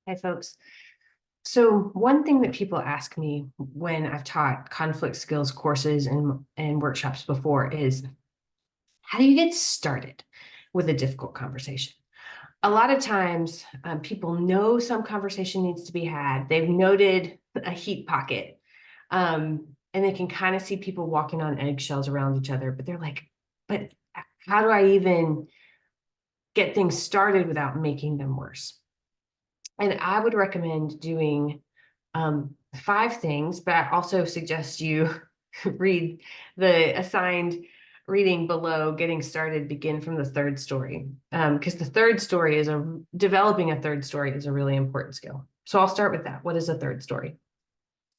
Hi, folks. So one thing that people ask me when I've taught conflict skills courses and workshops before is, how do you get started with a difficult conversation? A lot of times, people know some conversation needs to be had. They've noted a heat pocket, and they can kind of see people walking on eggshells around each other, but they're like, but how do I even get things started without making them worse? And I would recommend doing 5 things, but I also suggest you read the assigned reading below. Getting started, begin from the third story, because the third story is developing a third story is a really important skill. So I'll start with that. What is a third story?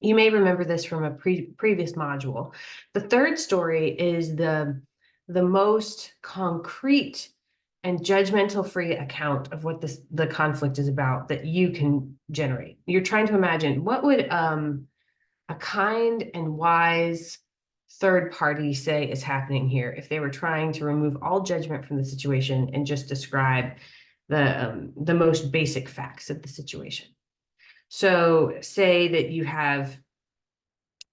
You may remember this from a previous module. The third story is the most concrete and judgmental free account of what the conflict is about that you can generate. You're trying to imagine, what would a kind and wise third party say is happening here if they were trying to remove all judgment from the situation and just describe the most basic facts of the situation. So say that you have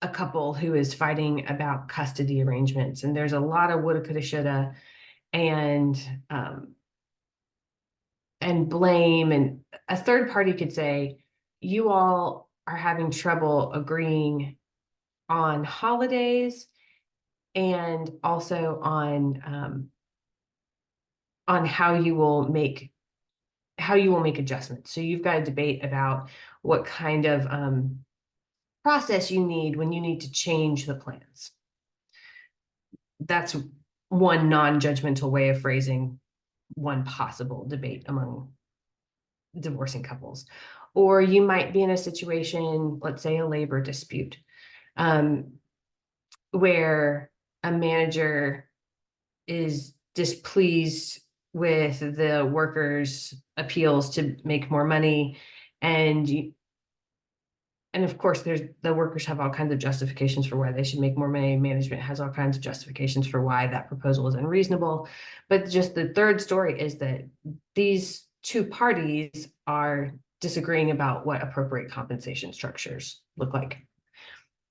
a couple who is fighting about custody arrangements, and there's a lot of woulda, coulda, shoulda, and blame. And a third party could say, you all are having trouble agreeing on holidays and also on how you will make adjustments. So you've got a debate about what kind of process you need when you need to change the plans. That's one non-judgmental way of phrasing one possible debate among divorcing couples. Or you might be in a situation, let's say a labor dispute, where a manager is displeased with the workers' appeals to make more money, and of course there's the workers have all kinds of justifications for why they should make more money. Management has all kinds of justifications for why that proposal is unreasonable. But just the third story is that these two parties are disagreeing about what appropriate compensation structures look like.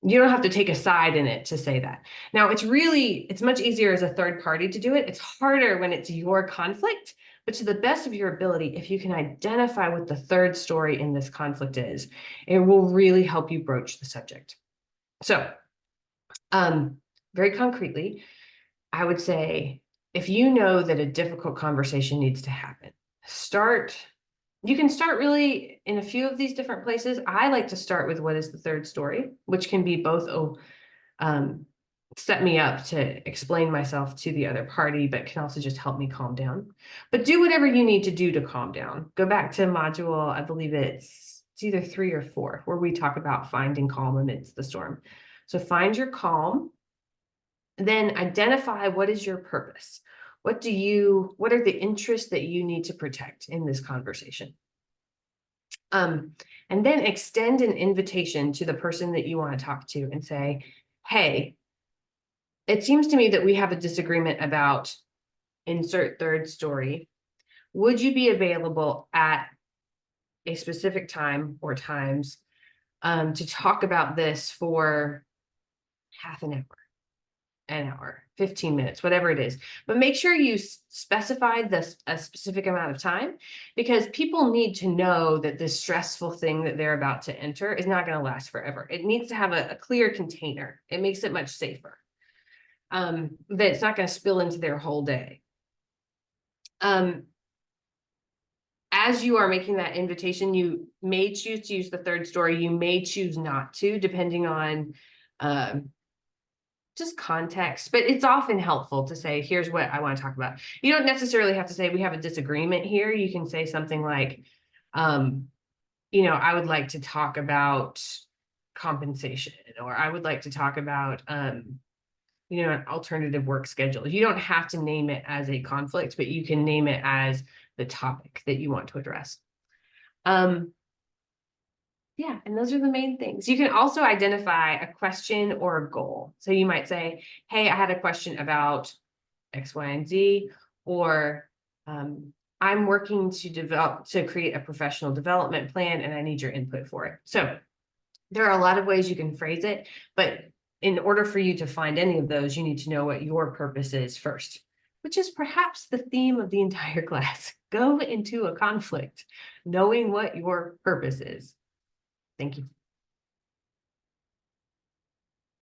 You don't have to take a side in it to say that. Now, it's much easier as a third party to do it. It's harder when it's your conflict, but to the best of your ability, if you can identify what the third story in this conflict is, it will really help you broach the subject. So, very concretely, I would say, if you know that a difficult conversation needs to happen, you can start really in a few of these different places. I like to start with what is the third story, which can be both set me up to explain myself to the other party, but can also just help me calm down. But do whatever you need to do to calm down. Go back to module, I believe it's either 3 or 4, where we talk about finding calm amidst the storm. So find your calm, then identify what is your purpose. What are the interests that you need to protect in this conversation? And then extend an invitation to the person that you want to talk to and say, hey, it seems to me that we have a disagreement about insert third story. Would you be available at a specific time or times to talk about this for half an hour, 15 minutes, whatever it is? But make sure you specify a specific amount of time, because people need to know that this stressful thing that they're about to enter is not going to last forever. It needs to have a clear container. It makes it much safer. That it's not going to spill into their whole day. As you are making that invitation, you may choose to use the third story. You may choose not to, depending on just context, but it's often helpful to say, here's what I want to talk about. You don't necessarily have to say we have a disagreement here. You can say something like, I would like to talk about compensation, or I would like to talk about, an alternative work schedule. You don't have to name it as a conflict, but you can name it as the topic that you want to address. Yeah, and those are the main things. You can also identify a question or a goal. So you might say, hey, I had a question about X, Y, and Z, or I'm working to create a professional development plan, and I need your input for it. So there are a lot of ways you can phrase it, but in order for you to find any of those, you need to know what your purpose is first, which is perhaps the theme of the entire class. Go into a conflict knowing what your purpose is. Thank you.